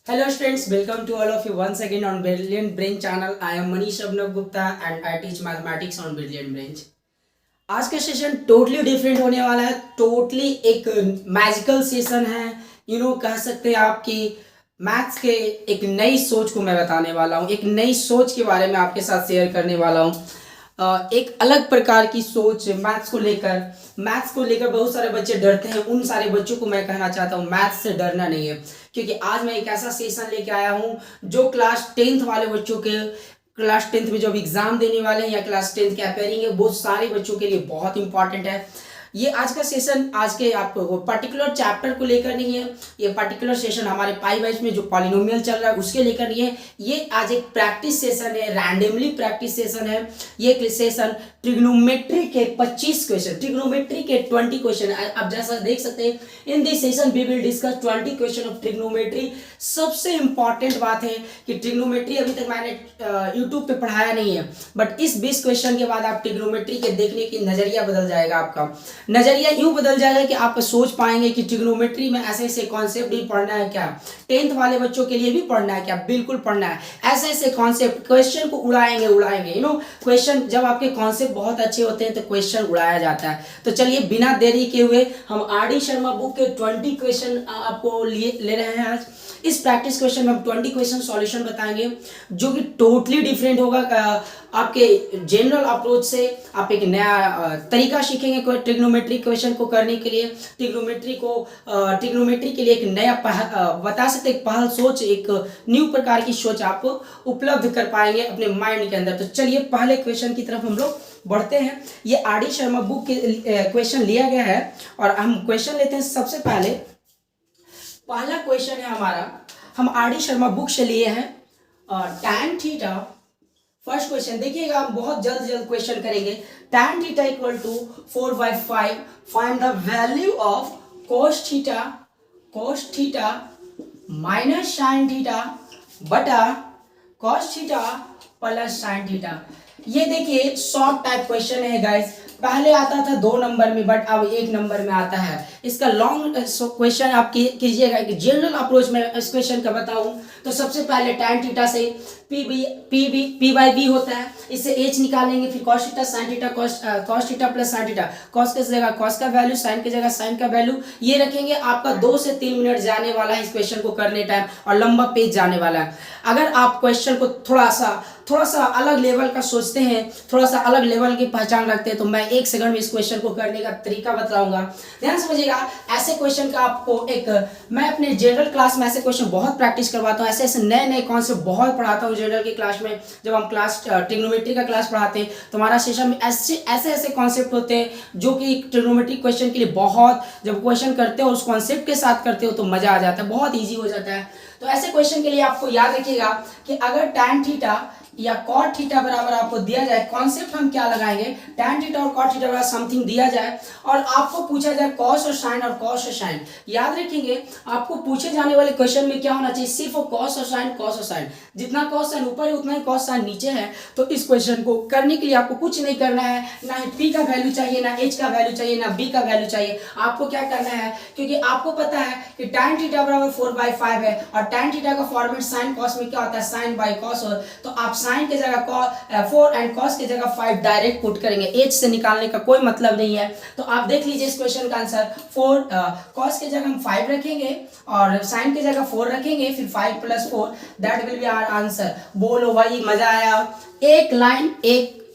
Hello students, welcome to all of you once again on Brilliant Brain channel. I am Manish Abhinav Gupta and I teach mathematics on Brilliant Brain. आज का session totally different होने वाला है, totally एक magical session है। कह सकते हैं आपकी मैथ्स के एक नई सोच को मैं बताने वाला हूँ, एक नई सोच के बारे में आपके साथ शेयर करने वाला हूँ। एक अलग प्रकार की सोच मैथ्स को लेकर बहुत सारे बच्चे डरते हैं। उन सारे बच्चों को मैं कहना चाहता हूँ मैथ्स से डरना नहीं है, क्योंकि आज मैं एक ऐसा सेशन लेके आया हूँ जो क्लास 10th वाले बच्चों के, क्लास 10th में जो भी एग्जाम देने वाले हैं या क्लास 10th के अपेयरिंग है, वो सारे बच्चों के लिए बहुत इंपॉर्टेंट है। ये आज का सेशन आज के आपको पर्टिकुलर चैप्टर को लेकर नहीं है, ये पर्टिकुलर सेशन हमारे पाई बैच में जो पॉलिनोमियल चल रहा है उसके लेकर नहीं है। ये आज एक प्रैक्टिस सेशन है, रैंडमली प्रैक्टिस सेशन है। ये सेशन ट्रिग्नोमेट्री के 25 क्वेश्चन, ट्रिग्नोमेट्री के 20 क्वेश्चन आप जैसा देख सकते हैं। In this session we will discuss 20 question of trigonometry. सबसे इंपॉर्टेंट बात है कि ट्रिग्नोमेट्री अभी तक मैंने यूट्यूब पे पढ़ाया नहीं है, बट इस 20 क्वेश्चन के बाद आप ट्रिग्नोमेट्री के देखने की नजरिया बदल जाएगा। आपका नजरिया यूं बदल जाएगा कि आप सोच पाएंगे कि ट्रिग्नोमेट्री में ऐसे ऐसे कॉन्सेप्ट भी पढ़ना है क्या, 10th वाले बच्चों के लिए भी पढ़ना है क्या, बिल्कुल पढ़ना है। ऐसे ऐसे कॉन्सेप्ट, क्वेश्चन को उड़ाएंगे। क्वेश्चन जब आपके कॉन्सेप्ट बहुत अच्छे होते हैं तो क्वेश्चन उड़ाया जाता है। तो चलिए बिना देरी के हुए हम आर डी शर्मा बुक के 20 क्वेश्चन आपको ले रहे हैं। आज इस प्रैक्टिस क्वेश्चन में हम 20 क्वेश्चन सॉल्यूशन बताएंगे, जो कि टोटली डिफरेंट होगा। आपके जनरल अप्रोच से आप एक नया तरीका सीखेंगे ट्रिग्नोमेट्री क्वेश्चन को करने के लिए। ट्रिग्नोमेट्री के लिए एक नया बता सकते एक पहल सोच, एक न्यू प्रकार की सोच आप उपलब्ध कर पाएंगे अपने माइंड के अंदर। तो चलिए पहले क्वेश्चन की तरफ हम लोग बढ़ते हैं। ये आर डी शर्मा बुक के क्वेश्चन लिया गया है और हम क्वेश्चन लेते हैं। सबसे पहला क्वेश्चन है हमारा, हम आर डी शर्मा बुक से लिए हैं tan थीटा। फर्स्ट क्वेश्चन देखिएगा, हम बहुत जल्द क्वेश्चन करेंगे। tan theta equal to 4/5, find the value of cos theta minus sin theta बटा cos theta plus sin theta. ये देखिए शॉर्ट टाइप क्वेश्चन है गाइस। पहले आता था 2 नंबर में, बट अब 1 नंबर में आता है। इसका लॉन्ग क्वेश्चन आप कीजिएगा कि जनरल अप्रोच में इस क्वेश्चन का बताऊं तो सबसे पहले tan थीटा से p बाई बी होता है, इससे h निकालेंगे, फिर cos theta sin theta cos theta plus sin theta, cos की जगह cos का वैल्यू, sin की जगह sin का वैल्यू, ये रखेंगे। आपका 2 से 3 मिनट जाने वाला है इस क्वेश्चन को करने टाइम, और लंबा पेज जाने वाला है। अगर आप क्वेश्चन को थोड़ा सा अलग लेवल का सोचते हैं, थोड़ा सा अलग लेवल की पहचान रखते हैं, तो मैं 1 सेकंड में इस क्वेश्चन को करने का तरीका बताऊंगा। ध्यान समझिएगा। ऐसे क्वेश्चन का आपको मैं अपने जनरल क्लास में ऐसे क्वेश्चन बहुत प्रैक्टिस करवाता हूँ। ऐसे नए कॉन्सेप्ट बहुत पढ़ाता हूँ जनरल की क्लास में। जब हम क्लास ट्रिग्नोमेट्री का क्लास पढ़ाते हैं तो हमारा सेशन में ऐसे कॉन्सेप्ट होते हैं जो कि ट्रिग्नोमेट्री क्वेश्चन के लिए बहुत, जब क्वेश्चन करते हो उस कॉन्सेप्ट के साथ करते हो तो मजा आ जाता है, बहुत ईजी हो जाता है। तो ऐसे क्वेश्चन के लिए आपको याद रखिएगा कि अगर tan थीटा या cot थीटा बराबर आपको दिया जाए, कॉन्सेप्ट हम क्या लगाएंगे, tan थीटा और cot थीटा बराबर समथिंग दिया जाए और आपको पूछा जाए cos और sin और cos और sin। याद रखेंगे आपको पूछे जाने वाले क्वेश्चन में क्या होना चाहिए, सिर्फ cos और sin। जितना cos sin ऊपर है उतना ही cos sin नीचे है। तो इस क्वेश्चन को करने के लिए आपको कुछ नहीं करना है, ना ही p का वैल्यू चाहिए, ना h का वैल्यू चाहिए, ना b का वैल्यू चाहिए। आपको क्या करना है, क्योंकि आपको पता है कि tan थीटा बराबर 4/5 है और tan थीटा का फॉर्मेट sin cos में क्या होता है, sin बाई cos। तो आप sin की जगह 4 एंड cos की जगह 5 डायरेक्ट पुट करेंगे, h से निकालने का कोई मतलब नहीं है। तो आप देख लीजिए इस क्वेश्चन का आंसर 4 cos की जगह हम 5 रखेंगे और sin की जगह 4 रखेंगे, फिर 5 + 4 that will be our answer. बोलो भाई मजा आया। एक लाइन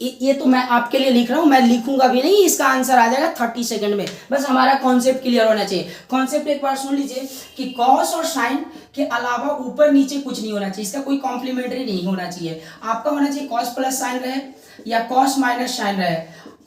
ये तो मैं आपके लिए लिख रहा हूं, मैं लिखूंगा भी नहीं, इसका आंसर आ जाएगा 30 सेकंड में। बस हमारा कॉन्सेप्ट क्लियर होना चाहिए। कॉन्सेप्ट एक बार सुन लीजिए कि cos और sin के अलावा ऊपर नीचे कुछ नहीं होना चाहिए, इसका कोई कॉम्प्लीमेंट्री नहीं होना चाहिए। आपका होना चाहिए cos प्लस sin रहे या cos माइनस sin रहे,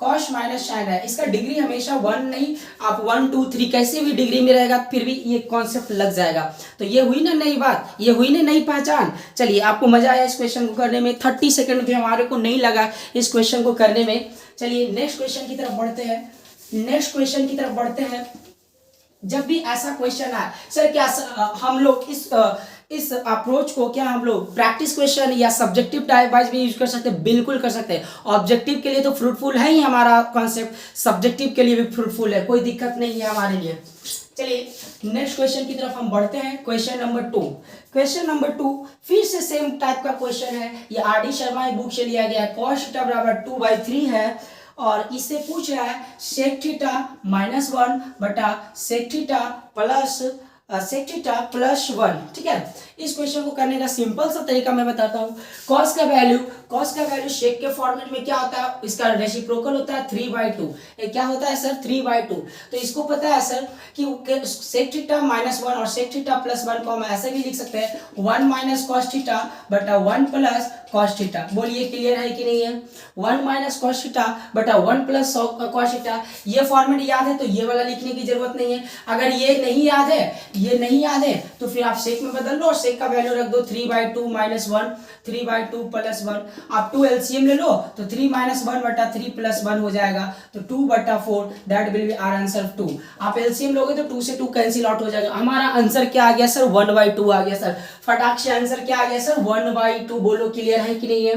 cos माइनस sin रहे। इसका डिग्री हमेशा 1 नहीं, आप 1 2 3 कैसे भी डिग्री में रहेगा फिर भी ये कॉन्सेप्ट लग जाएगा। तो ये हुई ना नई बात, ये हुई ना नई पहचान। चलिए आपको मजा आया इस क्वेश्चन को करने में, 30 सेकंड भी हमारे को नहीं लगा इस क्वेश्चन को करने में। चलिए नेक्स्ट क्वेश्चन की तरफ बढ़ते हैं। जब भी ऐसा क्वेश्चन आए, सर क्या हम लोग इस अप्रोच को क्या हम लोग प्रैक्टिस क्वेश्चन या सब्जेक्टिव टाइप वाइज भी यूज कर सकते हैं? बिल्कुल कर सकते हैं। ऑब्जेक्टिव के लिए तो फ्रूटफुल है ही हमारा कॉन्सेप्ट, सब्जेक्टिव के लिए भी फ्रूटफुल है, कोई दिक्कत नहीं है हमारे लिए। चलिए नेक्स्ट क्वेश्चन की तरफ हम बढ़ते हैं। Question number 2। क्वेश्चन नंबर 2 फिर से सेम टाइप का क्वेश्चन है। ये आर डी शर्मा बुक से लिया गया है। कॉस थीटा बराबर 2/3 है और इससे पूछ रहा है सेक थीटा -1 बटा sec theta plus sec theta +1। ठीक है, इस क्वेश्चन को करने का सिंपल सा तरीका मैं बताता हूँ। कॉस का वैल्यू सेक के फॉर्मेट में क्या होता है, इसका रेसिप्रोकल होता है 3/2। ये क्या होता है सर, 3/2। तो इसको पता है सर कि सेक थीटा -1 और सेक थीटा +1 को हम ऐसे भी लिख सकते हैं 1 - cos थीटा बटा 1 + cos थीटा। बोलिए क्लियर है कि नहीं है। 1 - cos थीटा बटा 1 + cos थीटा। ये फॉर्मेट याद है तो ये वाला लिखने की जरूरत नहीं है। अगर ये नहीं याद है तो फिर आप सेक में बदल लो और सेक का वैल्यू रख दो 3/2 - 1 3/2 + 1। आप 2 एलसीएम ले लो तो 3 - 1 बटा 3 + 1 हो जाएगा तो 2/4 that will be our answer 2। आप एलसीएम लोगे तो 2 से 2 कैंसिल आउट हो जाएगा। हमारा आंसर क्या आ गया सर, 1/2 आ गया सर। फटाक से आंसर क्या आ गया सर, 1/2। बोलो क्लियर है कि नहीं है।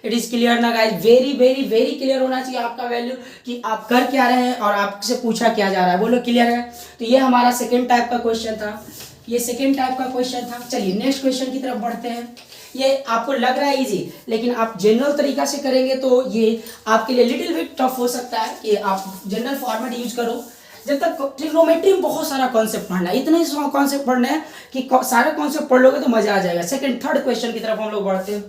इट इज क्लियर ना guys, very very very clear होना चाहिए आपका वैल्यू कि आप कर क्या रहे हैं और आपसे पूछा क्या जा रहा है। बोलो क्लियर है। तो ये हमारा सेकेंड टाइप का क्वेश्चन था, ये सेकेंड टाइप का क्वेश्चन था। चलिए नेक्स्ट क्वेश्चन की तरफ बढ़ते हैं। ये आपको लग रहा है इजी, लेकिन आप जनरल तरीका से करेंगे तो ये आपके लिए लिटिल बिट टफ हो सकता है कि आप जनरल फॉर्मेट यूज करो। जब तक ट्रिग्नोमेट्री में बहुत सारा कॉन्सेप्ट पढ़ना है, इतने कॉन्सेप्ट पढ़ने हैं कि सारे कॉन्सेप्ट पढ़ लोगे तो मजा आ जाएगा। थर्ड क्वेश्चन की तरफ हम लोग बढ़ते हैं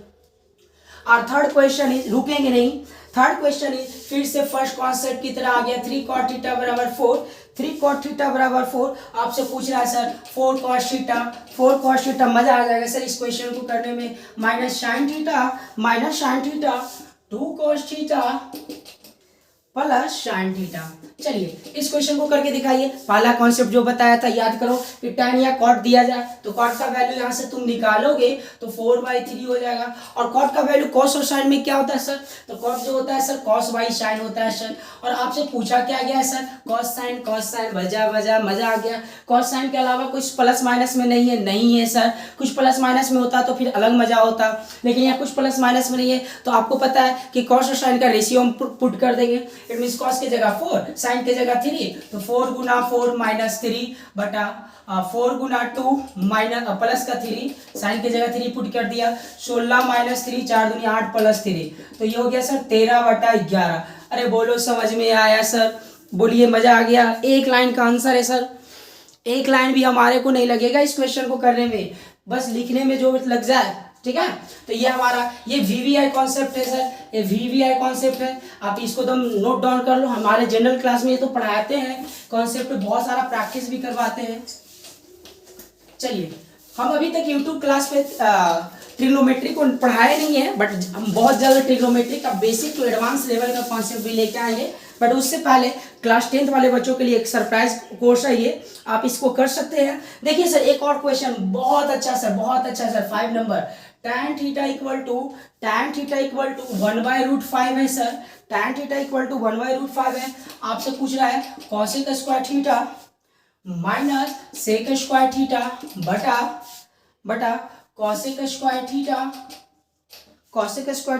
और थर्ड क्वेश्चन इज, रुकेंगे नहीं, थर्ड क्वेश्चन इज फिर से फर्स्ट कॉन्सेप्ट की तरह आ गया। 3 cot थीटा बराबर 4, 3 cot थीटा बराबर 4। आपसे पूछ रहा है sir 4 cos theta, 4 cos theta. मजा आ जाएगा सर इस क्वेश्चन को करने में। -sin theta 2 cos theta +sin theta. चलिए इस क्वेश्चन को करके दिखाइए। पहला कॉन्सेप्ट जो बताया था याद करो कि tan या cot दिया जाए तो cot का वैल्यू यहाँ से तुम निकालोगे तो 4/3 हो जाएगा। और cot का वैल्यू cos और sin में क्या होता है सर, तो cot जो होता है सर cos/sin होता है सर। और आपसे पूछा क्या गया है सर, cos sin मजा आ गया। cos sin के अलावा कुछ प्लस माइनस में नहीं है सर। कुछ प्लस माइनस में होता तो फिर अलग मजा होता, लेकिन यहाँ कुछ प्लस माइनस में नहीं है। तो आपको पता है कि cos और sin का रेशियो हम पुट कर देंगे। इट मीन cos की जगह 4, sin की जगह 3, तो 4 × 4 - 3 बटा 4 × 2 प्लस का 3, sin की जगह 3 पुट कर दिया। 16 - 3 4 दूनी 8 + 3, तो ये हो गया सर 13/11। अरे बोलो समझ में आया सर, बोलिए मजा आ गया। एक लाइन का आंसर है सर, एक लाइन भी हमारे को नहीं लगेगा इस क्वेश्चन को करने में, बस लिखने में जो लग जाए। ठीक है, तो ये हमारा ये VVI कॉन्सेप्ट है सर, ये VVI कॉन्सेप्ट है। आप इसको तुम नोट डाउन कर लो। हमारे जनरल क्लास में ये तो पढ़ाते हैं कॉन्सेप्ट, बहुत सारा प्रैक्टिस भी करवाते हैं। चलिए हम अभी तक यूट्यूब क्लास पे ट्रिग्नोमेट्री को पढ़ाए नहीं है, बट हम बहुत जल्द ट्रिग्नोमेट्री का बेसिक टू एडवांस लेवल का कॉन्सेप्ट भी लेके आएंगे। बट उससे पहले क्लास 10th वाले बच्चों के लिए एक सरप्राइज कोर्स है ये, आप इसको कर सकते हैं। देखिए सर एक और क्वेश्चन बहुत अच्छा sir 5 number. tan theta equal to 1/√5 है sir. tan theta equal to 1/√5 है। आपसे पूछ रहा है cosec square theta minus sec square theta बटा cosec square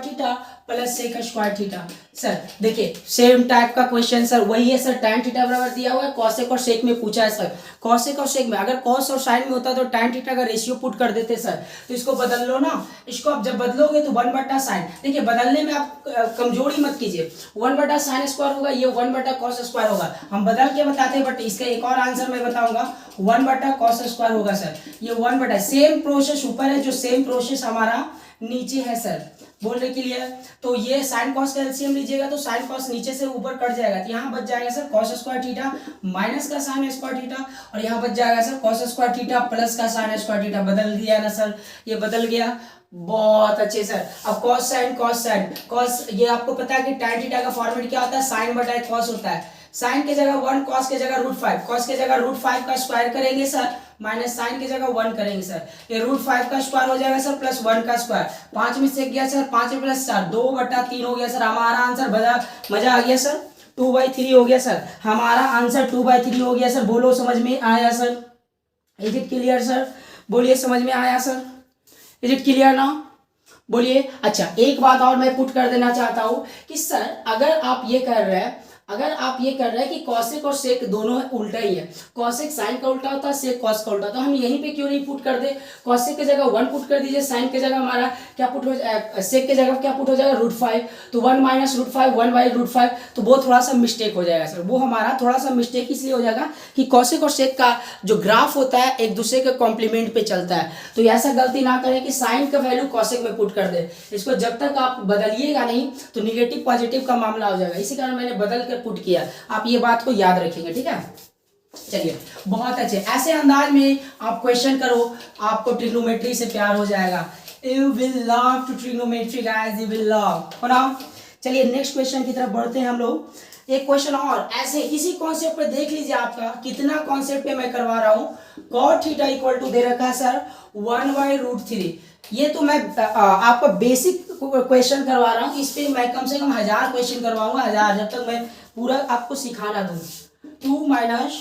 theta plus sec square theta. Sir देखिए सेम टाइप का क्वेश्चन सर वही है सर। tan थीटा बराबर दिया हुआ है, cosec और sec में पूछा है सर। cosec और sec में अगर cos और sin में होता तो tan थीटा का रेशियो पुट कर देते सर। तो इसको बदल लो ना, इसको आप जब बदलोगे तो 1/sin। देखिए बदलने में आप कमजोरी मत कीजिए। 1/sin स्क्वायर होगा, ये 1/cos स्क्वायर होगा। हम बदल के बताते हैं, बट इसका एक और आंसर मैं बताऊंगा 1/cos स्क्वायर होगा सर। ये 1/, सेम प्रोसेस ऊपर है जो सेम प्रोसेस हमारा नीचे है सर। बोल रहे क्लियर। तो ये sin cos का एलसीएम लीजिएगा तो sin cos नीचे से ऊपर कट जाएगा, तो यहाँ बच जाएगा sir cos square theta minus का sin स्क्वायर थीटा, और यहाँ बच जाएगा sir cos square theta plus का sin स्क्वायर थीटा। बदल दिया ना सर, ये बदल गया। बहुत अच्छे सर। अब cos sin ये आपको पता है कि tan थीटा का फॉर्मेट क्या होता है, sin/cos होता है। साइन की जगह 1, cos की जगह √5, cos की जगह √5 का स्क्वायर करेंगे सर, माइनस साइन की जगह 1 करेंगे सर। ये √5 का स्क्वायर हो जाएगा सर प्लस 1 का स्क्वायर। 5 में से गया सर 5 प्लस 4 2/3 हो गया सर। हमारा आंसर मजा आ गया सर, 2/3 हो गया सर। हमारा आंसर 2/3 हो गया सर। बोलो समझ में आया sir? Is it clear sir? बोलिए समझ में आया सर? इज इट क्लियर ना? बोलिए। अच्छा एक बात और मैं पुट कर देना चाहता हूं कि सर अगर आप ये कर रहे हैं अगर आप ये कर रहे हैं कि कॉसेक और सेक दोनों उल्टा ही है, कॉसेक साइन का उल्टा होता है, सेक कॉस का उल्टा, तो हम यहीं पे क्यों नहीं पुट कर दे, कॉसेक की जगह 1 पुट कर दीजिए, साइन की जगह हमारा क्या पुट हो जाएगा, सेक की जगह क्या पुट हो जाएगा √5, तो 1 - √5 1/√5, तो वो थोड़ा सा मिस्टेक हो जाएगा सर, वो हमारा थोड़ा सा मिस्टेक इसलिए हो जाएगा कि कॉसेक और सेक का जो ग्राफ होता है एक दूसरे के कॉम्प्लीमेंट पे चलता है, तो ऐसा गलती ना करें कि साइन का वैल्यू कॉसेक में पुट कर दे, इसको जब तक आप बदलिएगा नहीं तो निगेटिव पॉजिटिव का मामला हो जाएगा, इसी कारण मैंने बदल कर पुट किया, आप ये बात को याद रखेंगे, ठीक है। चलिए बहुत अच्छे, ऐसे अंदाज में आप क्वेश्चन करो, आपको ट्रिग्नोमेट्री से प्यार हो जाएगा। You will love to trigonometry guys, you will love, हो ना। चलिए नेक्स्ट क्वेश्चन की तरफ बढ़ते हैं हम लोग। एक क्वेश्चन और ऐसे इसी कॉन्सेप्ट पे देख लीजिए, आपका कितना कॉन्सेप्ट पे मैं करवा रहा हूँ। cot थीटा इक्वल टू दे रखा है सर 1/√3, ये तो मैं आपका बेसिक क्वेश्चन करवा रहा हूँ, इस पे मैं कम से कम 1000 क्वेश्चन करवाऊंगा, 1000, जब तक मैं पूरा आपको सिखाना दूँ। 2 -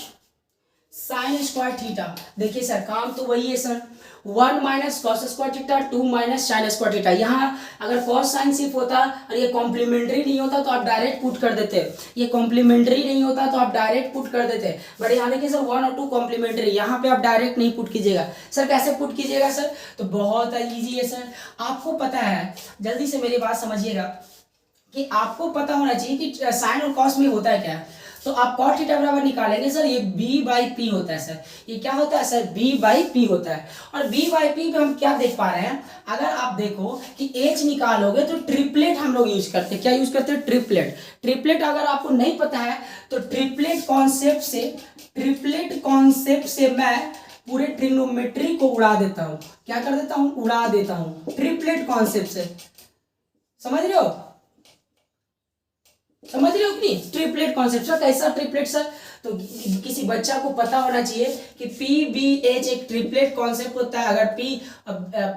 साइन स्क्वायर थीटा, देखिए सर काम तो वही है sir, 1 - cos square theta, 2 - sine square theta. यहाँ अगर कॉस साइन सिर्फ होता और ये कॉम्प्लीमेंट्री नहीं होता तो आप डायरेक्ट पुट कर देते, ये कॉम्प्लीमेंट्री नहीं होता तो आप डायरेक्ट पुट कर देते, बट यहाँ देखिए सर 1 और 2 कॉम्प्लीमेंट्री, यहाँ पे आप डायरेक्ट नहीं पुट कीजिएगा। सर कैसे पुट कीजिएगा सर, तो बहुत ईजी है सर, आपको पता है, जल्दी से मेरी बात समझिएगा कि आपको पता होना चाहिए कि साइन और कॉस में होता है क्या, तो आप cot थीटा बराबर निकालेंगे सर, ये b/p होता है सर, ये क्या होता है सर b/p होता है, और b/p में हम क्या देख पा रहे हैं, अगर आप देखो कि h निकालोगे तो ट्रिपलेट हम लोग यूज करते हैं, क्या यूज करते हैं ट्रिपलेट, ट्रिपलेट अगर आपको नहीं पता है तो ट्रिपलेट कॉन्सेप्ट से मैं पूरे ट्रिग्नोमेट्री को उड़ा देता हूं, क्या कर देता हूं, उड़ा देता हूं ट्रिपलेट कॉन्सेप्ट से, समझ रहे हो, समझ रहे हो कि नहीं, ट्रिपलेट कॉन्सेप्ट सर, कैसा ट्रिपलेट सर, तो किसी बच्चा को पता होना चाहिए कि PBH एक ट्रिपलेट कॉन्सेप्ट होता है, अगर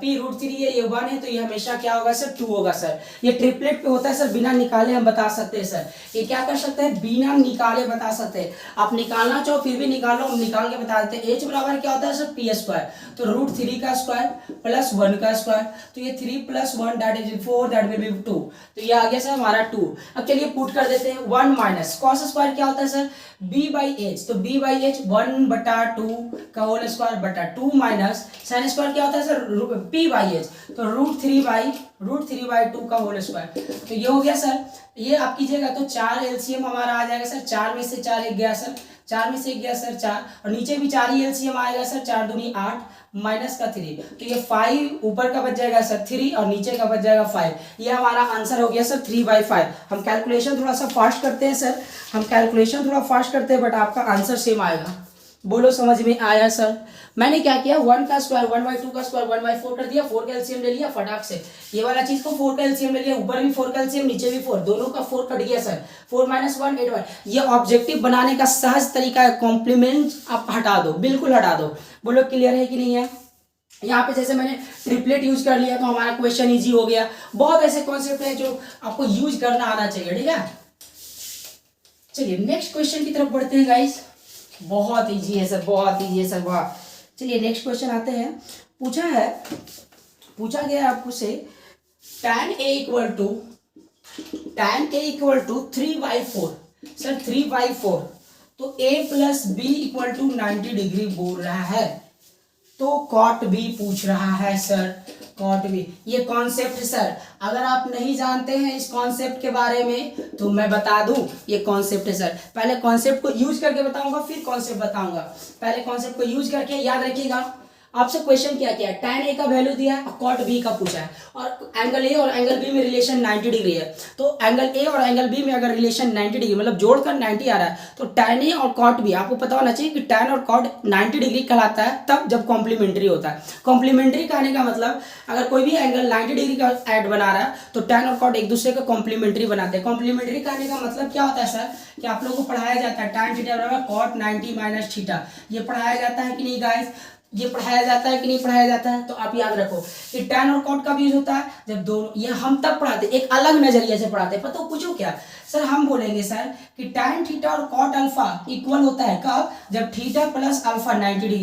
P√3 है, ये 1 है, तो ये हमेशा क्या होगा सर 2 होगा सर, ये ट्रिपलेट पे होता है सर, बिना निकाले हम बता सकते हैं सर, ये क्या कर सकते हैं, बिना निकाले बता सकते हैं, आप निकालना चाहो फिर भी निकालो, हम निकाल के बता देते हैं। H बराबर क्या होता है सर P², तो √3 का स्क्वायर प्लस 1 का स्क्वायर, तो ये 3 + 1 that is 4, that will B 2, तो ये आ गया सर हमारा 2। अब चलिए पुट कर देते हैं, 1 - कॉस स्क्वायर क्या होता है सर b/h, तो b/h 1/2 का होल स्क्वायर बटा 2 माइनस साइन स्क्वायर क्या होता है सर p/h, तो √3/2 का होल स्क्वायर, तो ये हो गया सर, ये आप कीजिएगा तो 4 LCM हमारा आ जाएगा सर, 4 में से 4 एक गया सर, 4 में से एक गया सर 4, और नीचे भी 4 ही LCM आएगा सर, 4 दूनी 8 माइनस का 3, तो ये 5 ऊपर का बच जाएगा सर 3 और नीचे का बच जाएगा 5, ये हमारा आंसर हो गया सर 3/5। हम कैलकुलेशन थोड़ा सा फास्ट करते हैं सर, हम कैलकुलेशन थोड़ा फास्ट करते हैं, बट आपका आंसर सेम आएगा, बोलो समझ में आया सर। मैंने क्या किया, 1 का स्क्वायर 1/2 का स्क्वायर 1/4 कर दिया, 4 का एलसीएम ले लिया फटाक से, ये वाला चीज को 4 का एलसीएम ले लिया, ऊपर भी 4 का एलसीएम नीचे भी 4, दोनों का 4 कट गया सर, 4 - 1 8 1, ये ऑब्जेक्टिव बनाने का सहज तरीका है, कॉम्प्लीमेंट आप हटा दो, बिल्कुल हटा दो, बोलो क्लियर है कि नहीं है। यहाँ पे जैसे मैंने ट्रिपलेट यूज कर लिया तो हमारा क्वेश्चन इजी हो गया, बहुत ऐसे कॉन्सेप्ट है जो आपको यूज करना आना चाहिए, ठीक है। चलिए नेक्स्ट क्वेश्चन की तरफ बढ़ते हैं गाइस, बहुत इजी है सर, बहुत इजी है सर, बहुत। चलिए नेक्स्ट क्वेश्चन आते हैं, पूछा गया आपको से tan A equal to 3/4 sir, 3/4, तो A + B = 90 डिग्री बोल रहा है, तो cot B पूछ रहा है सर, cot B, ये कॉन्सेप्ट है सर, अगर आप नहीं जानते हैं इस कॉन्सेप्ट के बारे में तो मैं बता दूं, ये कॉन्सेप्ट है सर, पहले कॉन्सेप्ट को यूज करके बताऊंगा फिर कॉन्सेप्ट बताऊंगा, पहले कॉन्सेप्ट को यूज करके याद रखिएगा। आपसे क्वेश्चन क्या किया, tan A का वैल्यू दिया है, cot B का पूछा है, और एंगल A और एंगल B में रिलेशन 90 डिग्री है, तो एंगल A और एंगल B में अगर रिलेशन 90 डिग्री मतलब जोड़कर 90 आ रहा है, तो tan A और cot B आपको पता होना चाहिए कि tan और cot 90 डिग्री कहलाता है तब जब कॉम्प्लीमेंट्री होता है। कॉम्प्लीमेंट्री कहने का मतलब अगर कोई भी एंगल 90 डिग्री का ऐड बना रहा है तो tan और cot एक दूसरे का कॉम्प्लीमेंट्री बनाते हैं। कॉम्प्लीमेंट्री कहने का मतलब क्या होता है सर, कि आप लोगों को पढ़ाया जाता है tan थीटा बराबर cot 90 - थीटा, ये पढ़ाया जाता है कि नहीं गाइस, ये पढ़ाया जाता है कि नहीं पढ़ाया जाता है, तो आप याद रखो कि tan और cot का भी यूज होता है जब दोनों, ये हम तब पढ़ाते एक अलग नजरिए से पढ़ाते हैं, पता हो पूछो क्या सर, हम बोलेंगे सर कि tan थीटा और cot अल्फा इक्वल होता है कब, जब थीटा + अल्फा 90 डिग्री,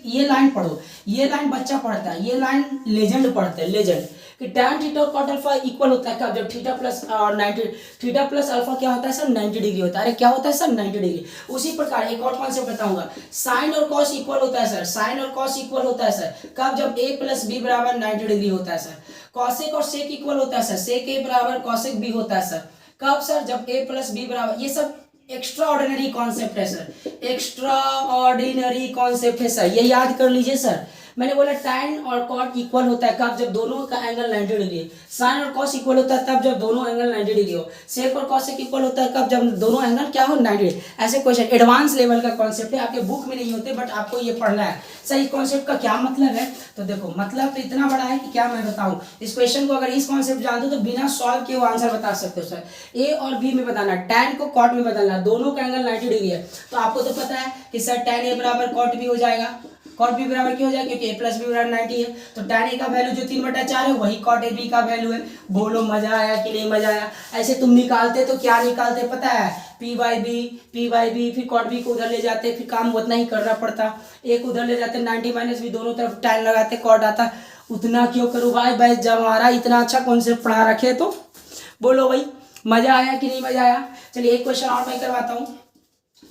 ये लाइन पढ़ो, ये लाइन बच्चा पढ़ता है, ये लाइन लेजेंड पढ़ते हैं, लेजेंड कि tan थीटा और cot अल्फा इक्वल होता है कब, जब theta plus 90, theta plus alpha क्या होता है सर 90 डिग्री होता है। अरे क्या होता है सर 90 डिग्री। उसी प्रकार एक और कॉन्सेप्ट बताऊंगा, साइन और कॉस इक्वल होता है सर, साइन और कॉस इक्वल होता है सर कब, जब a प्लस बी बराबर 90 डिग्री होता है सर। कॉसेक और सेक इक्वल होता है सर, सेक ए बराबर कॉसेक बी होता है सर कब सर, जब a प्लस बी बराबर, ये सब एक्स्ट्रा ऑर्डिनरी कॉन्सेप्ट है सर, एक्स्ट्रा ऑर्डिनरी कॉन्सेप्ट है सर, ये याद कर लीजिए सर। मैंने बोला tan और cot इक्वल होता है कब, जब दोनों का एंगल 90 डिग्री है। sin और cos इक्वल होता है तब जब दोनों एंगल 90 डिग्री हो। sec और cosec इक्वल होता है कब, जब दोनों एंगल क्या हो 90 डिग्री। ऐसे क्वेश्चन एडवांस लेवल का कॉन्सेप्ट है, आपके बुक में नहीं होते बट आपको ये पढ़ना है सर। इस कॉन्सेप्ट का क्या मतलब है, तो देखो मतलब तो इतना बड़ा है कि क्या मैं बताऊं। इस क्वेश्चन को अगर इस कॉन्सेप्ट जानते हो तो बिना सॉल्व किए वो आंसर बता सकते हो सर। ए और बी में बताना, tan को cot में बदलना, दोनों का एंगल 90 डिग्री है तो आपको तो पता है कि सर tan a बराबर cot b हो जाएगा, cot b बराबर क्यों हो जाएगा, क्योंकि a प्लस बी बराबर 90 है। तो tan a का वैल्यू जो 3/4 है वही cot a b का वैल्यू है। बोलो मजा आया कि नहीं मजा आया। ऐसे तुम निकालते तो क्या निकालते पता है, p बाई बी, फिर cot b को उधर ले जाते, फिर काम उतना ही करना पड़ता, एक उधर ले जाते 90 माइनस भी, दोनों तरफ tan लगाते, cot आता। उतना क्यों करूँ भाई जब हमारा इतना अच्छा कॉन्सेप्ट पढ़ा रखे तो बोलो भाई मजा आया कि नहीं मजा आया। चलिए एक क्वेश्चन और मैं करवाता हूँ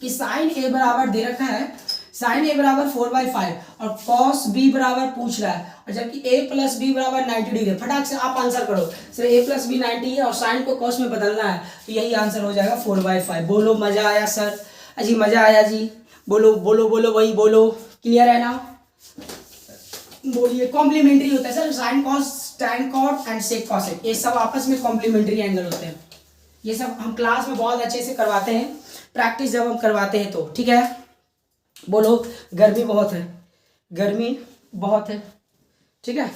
कि साइन ए बराबर दे रखा है, साइन ए बराबर 4/5 और कॉस बी बराबर पूछ रहा है, और जबकि ए प्लस बी बराबर 90 डिग्री। फटाक से आप आंसर करो सर, ए प्लस बी 90 है और साइन को कॉस में बदलना है तो यही आंसर हो जाएगा 4/5। बोलो मजा आया सर, अजी मजा आया जी, बोलो बोलो बोलो वही बोलो, क्लियर है ना, बोलिए। कॉम्प्लीमेंट्री होता है sir, sine cos tan cot and sec cosec, ये सब आपस में कॉम्प्लीमेंट्री एंगल होते हैं। ये सब हम क्लास में बहुत अच्छे से करवाते हैं, प्रैक्टिस जब हम करवाते हैं तो ठीक है। बोलो गर्मी बहुत है, गर्मी बहुत है, ठीक है।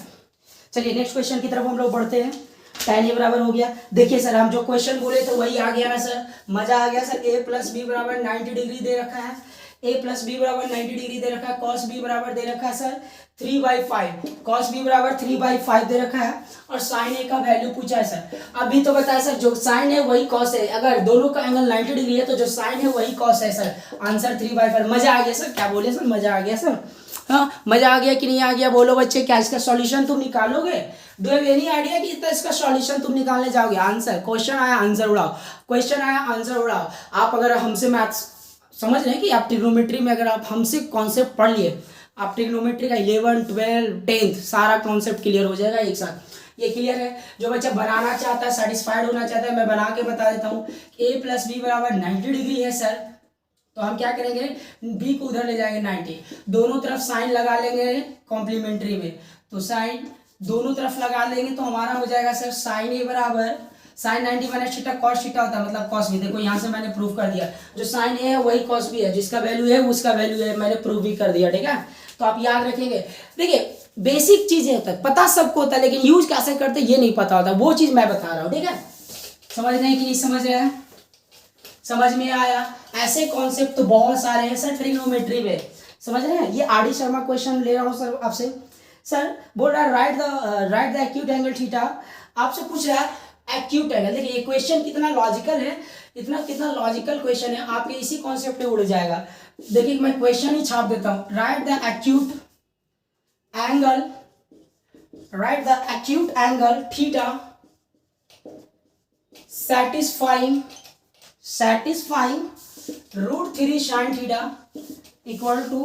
चलिए नेक्स्ट क्वेश्चन की तरफ हम लोग बढ़ते हैं। tan a बराबर हो गया, देखिए सर हम जो क्वेश्चन बोले थे वही आ गया ना सर, मजा आ गया सर। a प्लस बी बराबर 90 डिग्री दे रखा है, a प्लस बी बराबर 90 डिग्री दे रखा है, cos b बराबर दे रखा है सर 3/5, cos b बराबर 3/5 दे रखा है, और sin a का वैल्यू पूछा है सर। अभी तो बताया सर जो sin है वही cos है, अगर दोनों का एंगल 90 डिग्री है तो जो sin है वही cos है सर, आंसर 3/5। मजा आ गया सर, क्या बोले सर मजा आ गया सर, हाँ मजा आ गया कि नहीं आ गया बोलो बच्चे। क्या इसका सॉल्यूशन तुम निकालोगे, डू हैव एनी आइडिया कि इसका सॉल्यूशन तुम निकालने जाओगे। आंसर, क्वेश्चन आया आंसर उड़ाओ, क्वेश्चन आया आंसर उड़ाओ। आप अगर हमसे मैथ्स समझ रहे हैं कि आप ट्रिग्नोमेट्री में अगर आप हमसे कॉन्सेप्ट पढ़ लिए, आप ट्रिग्नोमेट्री का 11, 12, 10 सारा कॉन्सेप्ट क्लियर हो जाएगा एक साथ। ये क्लियर है। जो बच्चा बनाना चाहता है, सेटिस्फाइड होना चाहता है, मैं बना के बता देता हूँ। a प्लस बी बराबर 90 डिग्री है सर, तो हम क्या करेंगे, b को उधर ले जाएंगे 90, दोनों तरफ साइन लगा लेंगे कॉम्प्लीमेंट्री में, तो साइन दोनों तरफ लगा लेंगे तो हमारा हो जाएगा सर साइन ए बराबर sine 90 minus theta cos theta होता है, मतलब कॉस बी। देखो यहाँ से मैंने प्रूव कर दिया, जो साइन ए है वही कॉस बी है, जिसका वैल्यू है उसका वैल्यू है, मैंने प्रूव भी कर दिया, ठीक है। तो आप याद रखेंगे। देखिए बेसिक चीजें होता है, पता सबको होता है, लेकिन यूज कैसे करते ये नहीं पता होता, वो चीज मैं बता रहा हूँ, ठीक है। समझ रहे हैं कि नहीं समझ रहे हैं, समझ में आया। ऐसे कॉन्सेप्ट तो बहुत सारे हैं सर ट्रिग्नोमेट्री में, समझ रहे हैं। ये आर डी शर्मा क्वेश्चन ले रहा हूँ सर आपसे। सर बोल रहा है right the acute angle theta, आपसे पूछ रहा है एक्यूट एंगल। देखिए ये क्वेश्चन कितना लॉजिकल है, कितना लॉजिकल क्वेश्चन है, आपके इसी कॉन्सेप्ट पे उड़ जाएगा। देखिए मैं क्वेश्चन ही छाप देता हूँ, write the acute angle theta satisfying √3 sin theta equal to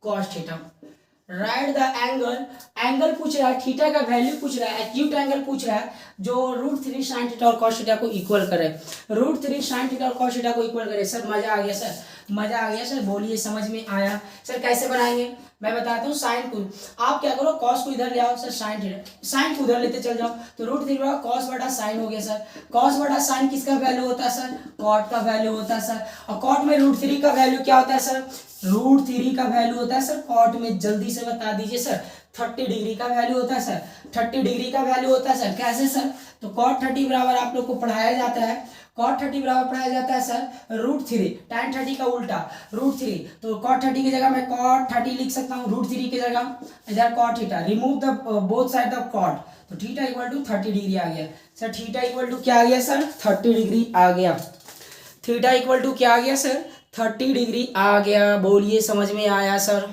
cos theta. Write the angle पूछ रहा है, थीटा का वैल्यू पूछ रहा है, एक्यूट एंगल पूछ रहा है जो √3 sin थीटा और cos थीटा को इक्वल करे, √3 sin थीटा और cos थीटा को इक्वल करे। सर मजा आ गया सर, मजा आ गया सर, बोलिए समझ में आया। सर कैसे बनाएंगे मैं बताता हूँ। साइन को आप क्या करो, कॉस को इधर ले आओ सर, साइन थीटा साइन को उधर लेते चल जाओ, तो √3 कॉस बटा साइन हो गया सर। कॉस बटा साइन किसका वैल्यू होता है सर, कॉट का वैल्यू होता है सर। और कॉट में √3 का वैल्यू क्या होता है सर, √3 का वैल्यू होता है सर कॉट में, जल्दी से बता दीजिए सर, 30 डिग्री का वैल्यू होता है सर, 30 डिग्री का वैल्यू होता है सर। कैसे सर, तो cot 30 बराबर आप लोग को पढ़ाया जाता है, cot 30 बराबर पढ़ाया जाता है सर √3, tan 30 का उल्टा √3, तो cot 30 की जगह मैं cot 30 लिख सकता हूँ, √3 की जगह इधर cot theta, remove the both side the cot, तो थीटा इक्वल टू 30 डिग्री आ गया सर। थीटा इक्वल टू क्या आ गया सर, 30 डिग्री आ गया। थीटा इक्वल टू क्या आ गया सर, 30 डिग्री आ गया। बोलिए समझ में आया सर,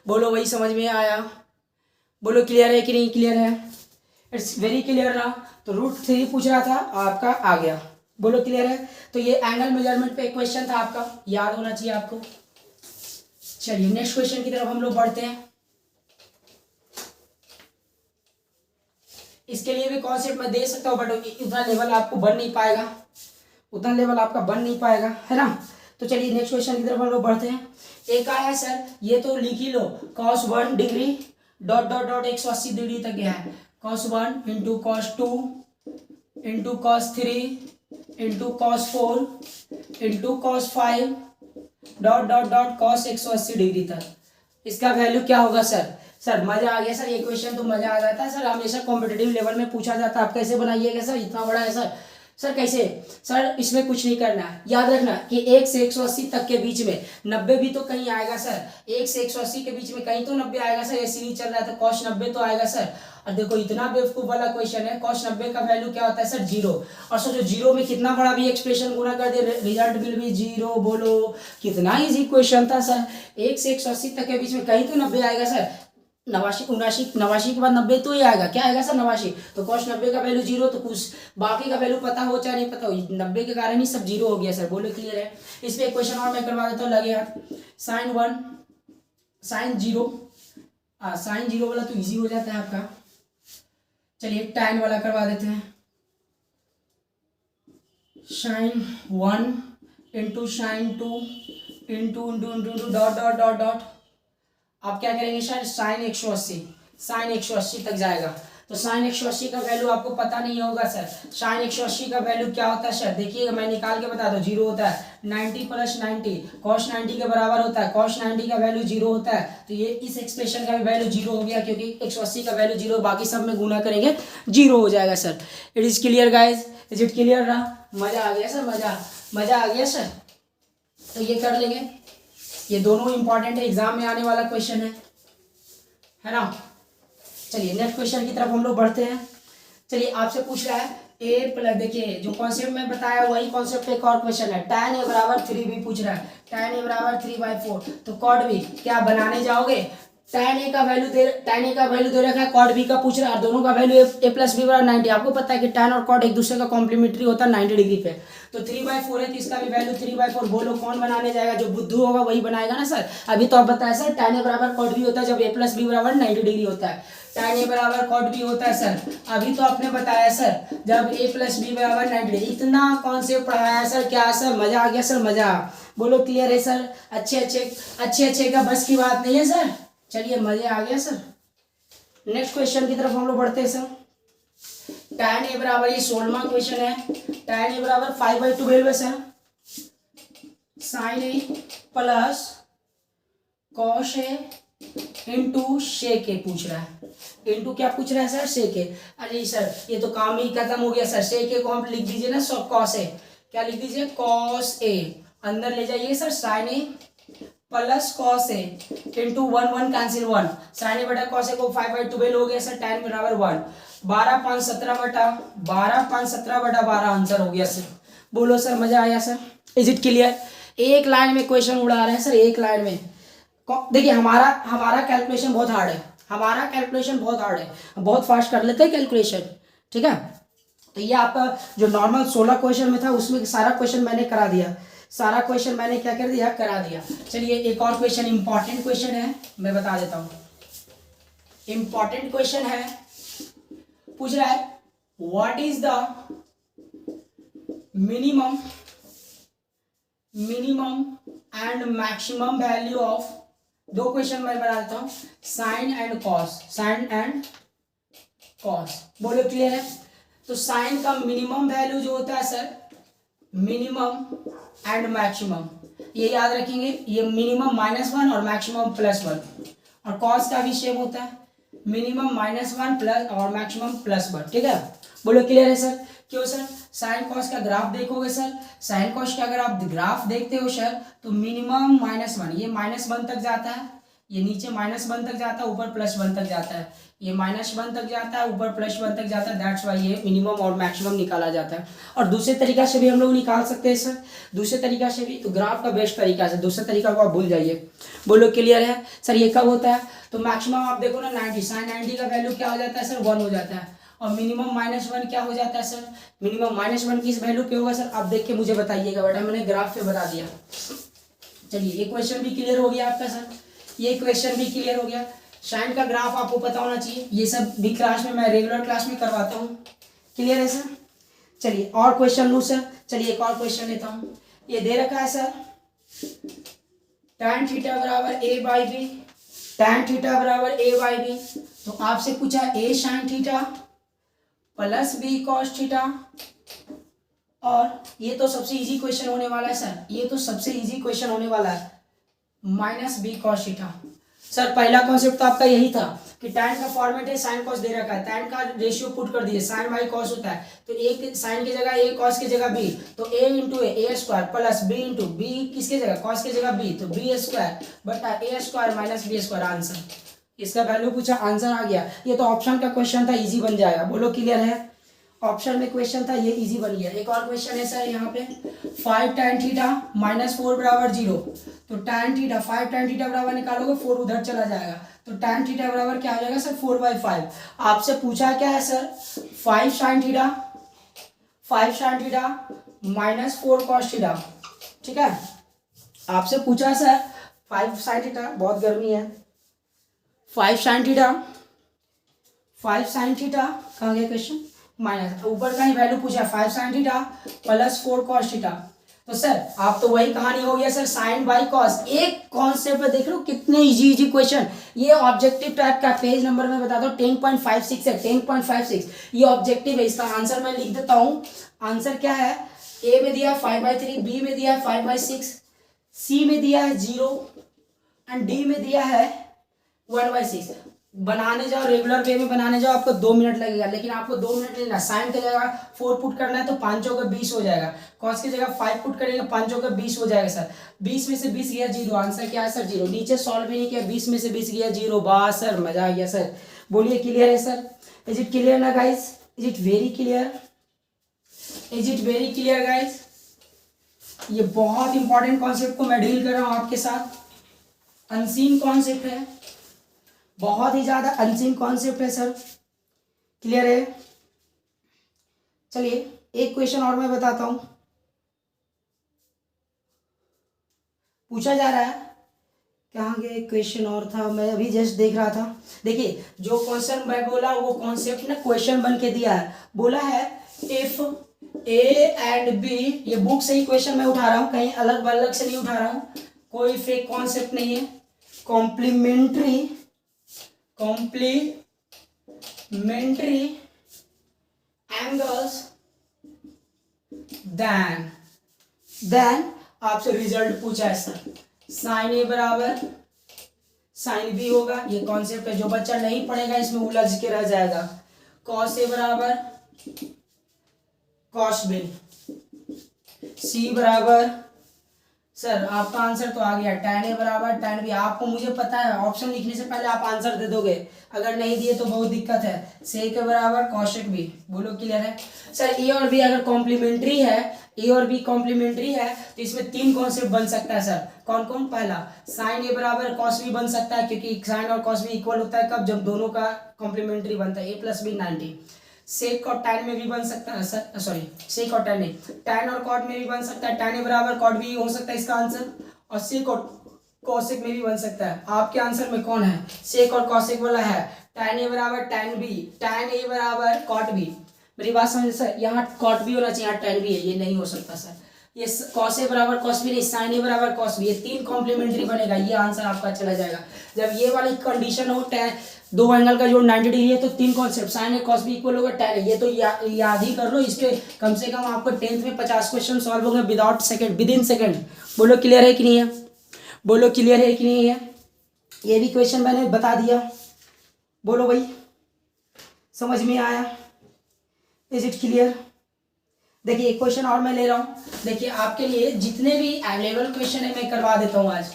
बोलो वही समझ में आया, बोलो क्लियर है कि नहीं क्लियर है, इट्स वेरी क्लियर ना। तो √3 पूछ रहा था, आपका आ गया। बोलो क्लियर है। तो ये एंगल मेजरमेंट पे क्वेश्चन था आपका, याद होना चाहिए आपको। चलिए नेक्स्ट क्वेश्चन की तरफ हम लोग बढ़ते हैं। इसके लिए भी कॉन्सेप्ट मैं दे सकता हूँ, बट उतना लेवल आपको बन नहीं पाएगा, उतना लेवल आपका बन नहीं पाएगा, है ना। तो चलिए नेक्स्ट क्वेश्चन की तरफ हम लोग बढ़ते हैं। एक आया है सर, ये तो लिख ही लो, cos 1 degree dot dot dot 180 degree तक गया है। cos 1 into cos 2 into cos 3 into cos 4 into cos 5 dot dot dot cos 180 degree तक। इसका वैल्यू क्या होगा सर? सर मजा आ गया सर, ये क्वेश्चन तो मजा आ जाता है सर, हमेशा कॉम्पिटिटिव लेवल में पूछा जाता है। आप कैसे बनाइएगा सर, इतना बड़ा है सर? सर कैसे? सर इसमें कुछ नहीं करना है, याद रखना कि 1 से 180 तक के बीच में 90 भी तो कहीं आएगा सर, 1 से 180 के बीच में कहीं तो 90 आएगा सर। ये सीरीज चल रहा है तो cos 90 तो आएगा सर। और देखो इतना बेवकूफ वाला क्वेश्चन है, cos 90 का वैल्यू क्या होता है सर? 0। और सोचो 0 में कितना बड़ा भी एक्सप्रेशन गुना कर दे, रिजल्ट विल बी 0। बोलो कितना इजी क्वेश्चन था सर। 1 से 180 तक के बीच में कहीं तो 90 आएगा सर। 89 के बाद 90 तो ही आएगा, क्या आएगा सर? 89। तो cos 90 का वैल्यू 0, तो कुछ बाकी का वैल्यू पता हो चाहे नहीं पता हो, 90 के कारण ही सब 0 हो गया सर। बोलो क्लियर है। इस पे एक क्वेश्चन और मैं करवा देता हूँ, लगे हाथ। sin 1 sin 0 sin 0 वाला तो इजी हो जाता है आपका। चलिए tan वाला करवा देते हैं। sin 1 into sin 2 into into into dot dot dot dot, आप क्या करेंगे सर? sin 180 तक जाएगा। तो sin 180 का वैल्यू आपको पता नहीं होगा सर। sin 180 का वैल्यू क्या होता है सर? देखिएगा मैं निकाल के बता दूं, 0 होता है। 90 प्लस 90 cos 90 के बराबर होता है। cos 90 का वैल्यू 0 होता है, तो ये इस एक्सप्रेशन का भी वैल्यू 0 हो गया, क्योंकि 180 का वैल्यू 0, बाकी सब में गुना करेंगे 0 हो जाएगा sir. It is clear guys, is it clear ना? मजा आ गया सर, मजा आ गया सर। तो ये कर लेंगे, ये दोनों इंपॉर्टेंट है, एग्जाम में आने वाला क्वेश्चन है ना। चलिए नेक्स्ट क्वेश्चन की तरफ हम लोग बढ़ते हैं। चलिए आपसे पूछ रहा है ए प्लस, देखिए जो कॉन्सेप्ट में बताया वही कॉन्सेप्ट पे एक और क्वेश्चन है। tan a बराबर 3b पूछ रहा है, tan a बराबर 3/4, तो cot b क्या बनाने जाओगे? tan a का वैल्यू दे रखा है, cot b का पूछ रहा है, और दोनों का वैल्यू a प्लस b बराबर 90। आपको पता है कि tan और cot एक दूसरे का कॉम्प्लीमेंट्री होता है 90 डिग्री पे। तो 3/4 है, तो इसका भी वैल्यू 3/4। बोलो कौन बनाने जाएगा? जो बुद्धू होगा वही बनाएगा ना सर। अभी तो आप बताया सर tan a बराबर cot b होता है जब a प्लस b बराबर 90 डिग्री होता है। tan a बराबर cot b होता है सर, अभी तो आपने बताया सर जब a प्लस b बराबर 90 डिग्री। इतना कॉन्सेप्ट पढ़ाया सर, क्या सर मजा आ गया सर, मजा। बोलो क्लियर है सर। अच्छे का बस की बात नहीं है सर। चलिए मजे आ गया सर। नेक्स्ट क्वेश्चन की तरफ हम लोग बढ़ते हैं सर। tan a बराबर, ये 16वां क्वेश्चन है, tan a बराबर 5/12 है sir. sin a plus cos a into sec a पूछ रहा है। इंटू क्या पूछ रहा है सर? sec a। अरे सर ये तो काम ही खत्म हो गया सर। sec a को हम लिख दीजिए ना cos a, क्या लिख दीजिए? cos a। अंदर ले जाइए sir, sin a plus cos a into 1 cancel 1, sin a बटा cos a को 5/12 हो गया सर। tan बराबर 1, 12 5 17 बटा 12 आंसर हो गया सर। बोलो सर मजा आया सर। Is it clear? एक लाइन में क्वेश्चन उड़ा रहे हैं सर, एक लाइन में। देखिए हमारा कैलकुलेशन बहुत हार्ड है, बहुत फास्ट कर लेते हैं कैलकुलेशन, ठीक है। तो ये आपका जो नॉर्मल 16 क्वेश्चन में था उसमें सारा क्वेश्चन मैंने करा दिया, क्या कर दिया? करा दिया। चलिए एक और क्वेश्चन, इंपॉर्टेंट क्वेश्चन है, मैं बता देता हूं। इंपॉर्टेंट क्वेश्चन है, पूछ रहा है what is the minimum and maximum value of, दो क्वेश्चन मैं बता देता हूं, साइन एंड कॉस। बोलो क्लियर है? तो साइन का मिनिमम वैल्यू जो होता है सर, मिनिमम एंड मैक्सिमम, ये याद रखेंगे, ये मिनिमम -1 और मैक्सिमम +1। और कॉस का भी सेम होता है, मिनिमम -1 प्लस और मैक्सिमम +1, ठीक है। बोलो क्लियर है सर? क्यों सर? साइन कॉस का ग्राफ देखोगे सर, साइन कॉस का अगर आप ग्राफ देखते हो सर, तो मिनिमम -1, ये -1 तक जाता है, ये नीचे -1 तक जाता है, ऊपर +1 तक जाता है, ये -1 तक जाता है, ऊपर +1 तक जाता है। दैट्स वाई ये मिनिमम और मैक्सिमम निकाला जाता है। और दूसरे तरीका से भी हम लोग निकाल सकते हैं सर, दूसरे तरीका से भी। तो ग्राफ का बेस्ट तरीका है, दूसरे तरीका को आप भूल जाइए। बोलो क्लियर है सर? ये कब होता है? तो मैक्सिमम आप देखो ना 90, साइन 90 का वैल्यू क्या हो जाता है सर? 1 हो जाता है। और मिनिमम -1 क्या हो जाता है सर, मिनिमम -1 किस वैल्यू पे होगा सर, आप देख के मुझे बताइएगा बेटा, मैंने ग्राफ पे बता दिया। चलिए ये क्वेश्चन भी क्लियर हो गया आपका सर, ये क्वेश्चन भी क्लियर हो गया। साइन का ग्राफ आपको पता होना चाहिए, ये सब भी क्लास में मैं रेगुलर क्लास में करवाता हूँ। क्लियर है सर। चलिए और क्वेश्चन लूँ सर, चलिए एक और क्वेश्चन लेता हूँ। ये दे रखा है सर tan थीटा बराबर a by B, tan theta बराबर a बाई बी। तो आपसे पूछा a sine theta plus b cos theta, और ये तो सबसे इजी क्वेश्चन होने वाला है सर, ये तो सबसे इजी क्वेश्चन होने वाला है, minus B cos theta. Sir पहला कॉन्सेप्ट तो आपका यही था कि tan का फॉर्मेट है, साइन कॉस दे रखा है, tan का रेशियो पुट कर दिए, साइन बाई कॉस होता है, तो एक साइन की जगह a, कॉस की जगह b, तो a into A square plus b into B किसके जगह, कॉस की जगह b, तो b स्क्वायर बटा a square minus b square. Answer इसका वैल्यू पूछा, आंसर आ गया। ये तो ऑप्शन का क्वेश्चन था, इजी बन जाएगा। बोलो क्लियर है, ऑप्शन में क्वेश्चन था, ये इजी बन गया। एक और क्वेश्चन है सर यहाँ पे 5 tan थीटा -4 बराबर 0, तो tan थीटा 5 tan थीटा बराबर निकालोगे 4 उधर चला जाएगा, तो tan थीटा बराबर क्या हो जाएगा सर 4/5। आपसे पूछा क्या है sir 5 sin theta -4 cos theta, ठीक है। आपसे पूछा सर 5 sin थीटा, बहुत गर्मी है, 5 sin थीटा कहाँ गया क्वेश्चन, माइनस ऊपर का ही वैल्यू पूछा 5 sin theta plus 4 cos theta. तो सर आप तो वही कहानी हो गया सर, साइन बाई कॉस। एक कॉन्सेप्ट पे देख लो कितने इजी क्वेश्चन, ये ऑब्जेक्टिव टाइप का, पेज नंबर में बता दो 10.56 है, 10.56 ये ऑब्जेक्टिव है। इसका आंसर मैं लिख देता हूँ। आंसर क्या है, ए में दिया है 5/3, बी में दिया है 5/6, सी में दिया है 0 एंड डी में दिया है 1/6। बनाने जाओ, रेगुलर वे में बनाने जाओ, आपको 2 मिनट लगेगा, लेकिन आपको 2 मिनट लेना। साइन की जगह 4 पुट करना है तो 5 चौके 20 हो जाएगा, कॉस की जगह 5 पुट करेंगे 5 चौके 20 हो जाएगा सर। 20 में से 20 गया 0, आंसर क्या है सर 0। नीचे सॉल्व भी नहीं किया, 20 में से 20 गया 0, बस सर मजा आ गया सर। बोलिए क्लियर है सर, इज इट क्लियर ना guys, is it very clear, is it very clear guys. ये बहुत इंपॉर्टेंट कॉन्सेप्ट को मैं डील कर रहा हूँ आपके साथ, अनसीन कॉन्सेप्ट है, बहुत ही ज्यादा अनसीन कॉन्सेप्ट है सर। क्लियर है। चलिए एक क्वेश्चन और मैं बताता हूं, पूछा जा रहा है, कहाँ गया एक क्वेश्चन और था, मैं अभी जस्ट देख रहा था। देखिए जो क्वेश्चन मैं बोला वो कॉन्सेप्ट ना क्वेश्चन बन के दिया है। बोला है इफ ए एंड बी, ये बुक से ही क्वेश्चन मैं उठा रहा हूं, कहीं अलग बल्लग से नहीं उठा रहा हूं, कोई फेक कॉन्सेप्ट नहीं है। कॉम्प्लीमेंट्री एंगल्स देन आपसे रिजल्ट पूछा है सर, साइन ए बराबर साइन बी होगा, ये कॉन्सेप्ट है, जो बच्चा नहीं पढ़ेगा इसमें उलझ के रह जाएगा। कॉस ए बराबर कॉस बी, सी बराबर, सर आपका आंसर तो आ गया tan ए बराबर tan बी। आपको मुझे पता है ऑप्शन लिखने से पहले आप आंसर दे दोगे, अगर नहीं दिए तो बहुत दिक्कत है। सेक के बराबर कॉशेक बी, बोलो क्लियर है सर। ए और बी अगर कॉम्प्लीमेंट्री है, ए और बी कॉम्प्लीमेंट्री है तो इसमें 3 कॉन्सेप्ट बन सकता है सर। कौन कौन, पहला साइन ए बराबर कॉस बी बन सकता है, क्योंकि साइन और कॉस बी इक्वल होता है कब, जब दोनों का कॉम्प्लीमेंट्री बनता है, a + b 90। सेक और tan में भी बन सकता है सर, सॉरी सेक और tan नहीं, tan और कॉट में भी बन सकता है, tan ए बराबर कॉट बी हो सकता है इसका आंसर, और सेक और कॉसेक में भी बन सकता है। आपके आंसर में कौन है, सेक और कॉसेक वाला है, tan ए बराबर tan बी, tan ए बराबर कॉट बी। मेरी बात समझ सर, यहाँ कॉट बी होना चाहिए, यहाँ tan बी है, ये नहीं हो सकता सर। ये कॉस ए बराबर कॉस बी नहीं, साइन ए बराबर कॉस बी, ये 3 कॉम्प्लीमेंट्री बनेगा, ये आंसर आपका चला जाएगा। जब ये वाली कंडीशन हो, दो एंगल का जो 90 डिग्री है तो 3 कॉन्सेप्ट, साइन ए कॉस बी इक्वल होगा tan ए, ये तो याद ही कर लो। इसके कम से कम आपको 10th में 50 क्वेश्चन सॉल्व होंगे विद इन सेकंड। बोलो क्लियर है कि नहीं है, बोलो क्लियर है कि नहीं है। ये भी क्वेश्चन मैंने बता दिया, बोलो भाई समझ में आया, इज इट क्लियर। देखिए एक क्वेश्चन और मैं ले रहा हूं, देखिए आपके लिए जितने भी अवेलेबल क्वेश्चन है मैं करवा देता हूं आज,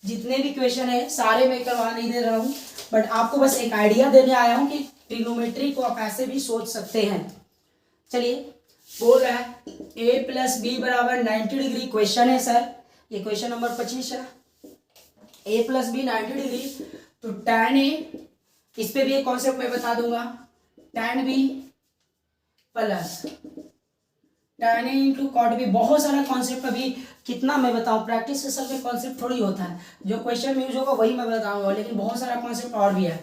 जितने भी क्वेश्चन है सारे मैं करवा नहीं दे रहा हूं, बट आपको बस एक आइडिया देने आया हूं कि ट्रिग्नोमेट्री को आप ऐसे भी सोच सकते हैं। चलिए बोल रहा है a + b बराबर 90 डिग्री क्वेश्चन है सर, ये क्वेश्चन नंबर 25 है। a + b 90 डिग्री, तो tan a इस पे भी एक कॉन्सेप्ट मैं बता दूंगा, tan b plus tan a into cot B. बहुत सारा कॉन्सेप्ट, अभी कितना मैं बताऊं, प्रैक्टिस सेशन में कॉन्सेप्ट थोड़ी होता है, जो क्वेश्चन में यूज होगा वही मैं बताऊंगा, लेकिन बहुत सारा कॉन्सेप्ट और भी है।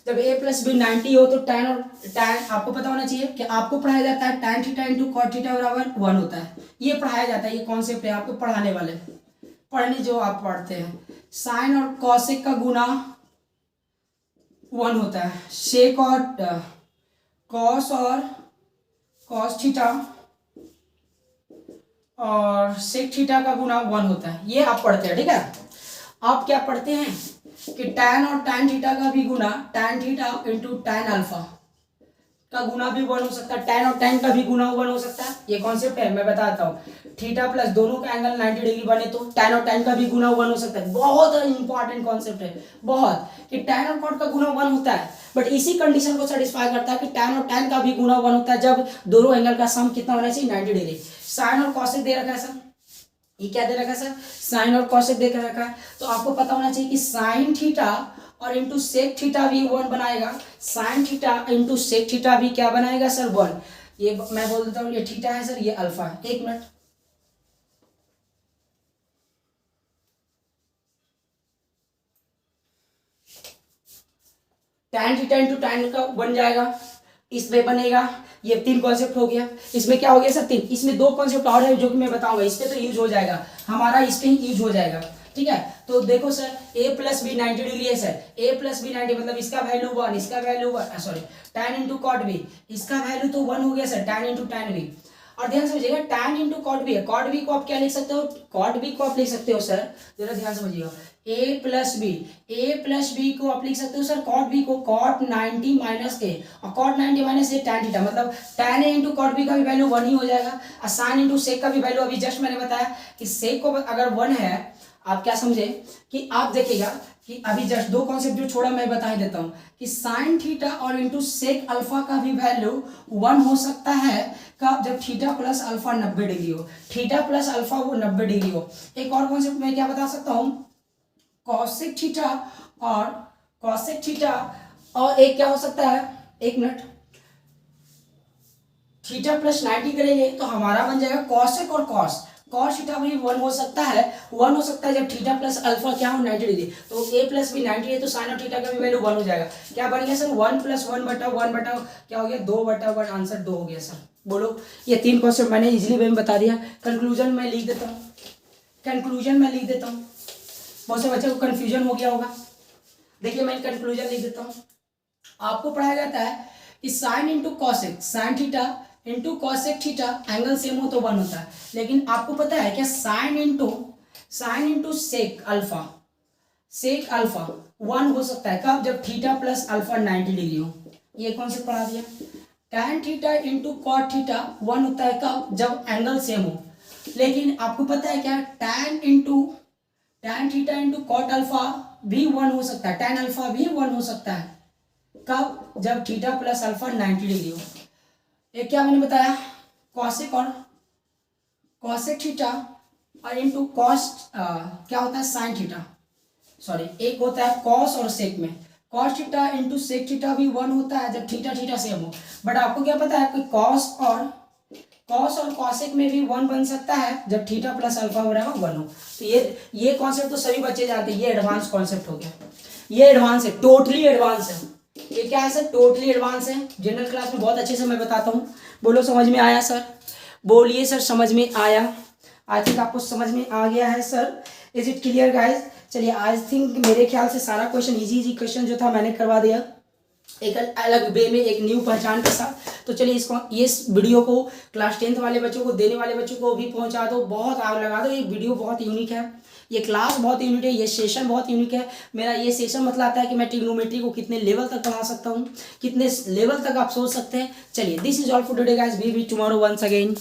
जब a प्लस बी 90 हो तो tan और tan आपको पता होना चाहिए कि आपको पढ़ाया जाता है tan theta into cot theta बराबर 1 होता है, ये पढ़ाया जाता है, ये कॉन्सेप्ट है आपको पढ़ाने वाले, पढ़ने जो आप पढ़ते हैं। साइन और कॉसेक का गुना 1 होता है, सेक और कॉस और कॉस थीटा और सेक थीटा का गुना 1 होता है, ये आप पढ़ते हैं। ठीक है, आप क्या पढ़ते हैं कि tan और tan थीटा का भी गुना tan theta into tan alpha का गुना भी 1 हो सकता है, tan और tan का भी गुना 1 हो सकता है, ये कॉन्सेप्ट है, मैं बताता हूँ। थीटा प्लस दोनों का एंगल 90 डिग्री बने तो tan और tan का भी गुना 1 हो सकता है। बहुत इंपॉर्टेंट कॉन्सेप्ट है, बहुत, कि tan और cot का गुना 1 होता है, बट इसी कंडीशन को सेटिस्फाई करता है कि tan और tan का भी गुना 1 होता है जब दोनों एंगल का सम कितना होना चाहिए, 90 डिग्री। साइन और कॉसेक दे रखा है सर, ये क्या दे रखा है सर, साइन और कॉसेक दे रखा है, तो आपको पता होना चाहिए कि साइन थीटा और इंटू सेक थीटा भी 1 बनाएगा, sine theta into sec theta भी क्या बनाएगा सर, 1। ये मैं बोल देता हूँ, ये थीटा है सर, ये अल्फा है। एक minute, tan theta into tan का बन जाएगा, इसमें बनेगा, ये 3 कॉन्सेप्ट हो गया। इसमें क्या हो गया सर, 3, इसमें 2 कॉन्सेप्ट और है जो कि मैं बताऊंगा, इस पे तो यूज हो जाएगा हमारा, इस पे ही यूज हो जाएगा। ठीक है, तो देखो sir a plus B 90 degree है सर, a प्लस बी 90 मतलब इसका वैल्यू 1, इसका value 1, sorry tan into cot B, इसका वैल्यू तो 1 हो गया sir, tan into tan B. और ध्यान समझिएगा, tan इंटू कॉट बी है, कॉट बी को आप क्या लिख सकते हो, कॉट बी को आप लिख सकते हो सर, जरा ध्यान समझिएगा, a प्लस बी को आप लिख सकते हो सर कॉट बी को cot 90 माइनस ए, और cot 90 minus A tan theta, मतलब tan a into cot B का भी वैल्यू 1 ही हो जाएगा, और साइन इंटू सेक का भी वैल्यू, अभी जस्ट मैंने बताया कि सेक को अगर 1 है, आप क्या समझे कि आप देखिएगा कि अभी जस्ट 2 कॉन्सेप्ट जो छोड़ा मैं बता ही देता हूं कि साइन थीटा और इंटू सेक अल्फा का भी वैल्यू 1 हो सकता है कब, जब थीटा प्लस अल्फा 90 डिग्री हो, थीटा प्लस अल्फा वो 90 डिग्री हो। एक और कॉन्सेप्ट मैं क्या बता सकता हूं, कॉसेक थीटा और एक क्या हो सकता है, एक मिनट, थीटा प्लस 90 करेंगे तो हमारा बन जाएगा कॉसेक और कॉस थीटा भी 1 हो सकता है, 1 हो सकता है जब थीटा प्लस अल्फा क्या हो 90 डिग्री, तो a प्लस बी 90 है तो साइन और थीटा का भी वैल्यू 1 हो जाएगा। क्या बन गया सर, 1 प्लस 1 बटा 1 बटा क्या हो गया, 2/1, आंसर 2 हो गया सर। बोलो, ये 3 क्वेश्चन मैंने इजीली वे में बता दिया। कंक्लूजन में लिख देता हूँ, बहुत से बच्चे को कंफ्यूजन हो गया होगा। देखिए मैं कंक्लूजन लिख देता हूँ, आपको पढ़ाया जाता है कि sine into cosec, sign theta into cosec theta angle same हो तो 1 होता है, लेकिन आपको पता है क्या, साइन इंटू सेक अल्फा 1 हो सकता है कब, जब थीटा प्लस अल्फा 90 डिग्री हो, ये कौन से पढ़ा दिया। tan theta into cot theta 1 होता है कब, जब एंगल सेम हो, लेकिन आपको पता है क्या, tan theta into cot alpha भी 1 हो सकता है, tan अल्फा भी 1 हो सकता है कब, जब थीटा प्लस अल्फा 90 डिग्री हो। एक क्या मैंने बताया, कॉसेक थीटा और इंटू कॉस क्या होता है, साइन थीटा, सॉरी एक होता है कॉस और सेक में, cos theta into sec theta भी 1 होता है जब थीटा सेम हो, बट आपको क्या पता है कि कॉस और कॉसेक में भी 1 बन सकता है जब थीटा प्लस अल्फा बराबर 1 हो। तो ये कॉन्सेप्ट तो सभी बच्चे जानते हैं, ये एडवांस कॉन्सेप्ट हो गया, ये एडवांस है, टोटली एडवांस है, ये क्या है सर, टोटली एडवांस है। जनरल क्लास में बहुत अच्छे से मैं बताता हूँ। बोलो समझ में आया सर, बोलिए सर समझ में आया, आई थिंक आपको समझ में आ गया है sir, is it clear guys. चलिए आई थिंक मेरे ख्याल से सारा क्वेश्चन इजी क्वेश्चन जो था मैंने करवा दिया, एक अलग वे में, एक न्यू पहचान के साथ। तो चलिए इसको, इस वीडियो को क्लास 10th वाले बच्चों को, देने वाले बच्चों को भी पहुंचा दो, बहुत आग लगा दो, ये वीडियो बहुत यूनिक है, ये क्लास बहुत यूनिक है, ये सेशन बहुत यूनिक है। मेरा ये सेशन मतलब आता है कि मैं ट्रिग्नोमेट्री को कितने लेवल तक पढ़ा सकता हूँ, कितने लेवल तक आप सोच सकते हैं। चलिए this is all for today guys, we meet tomorrow once again.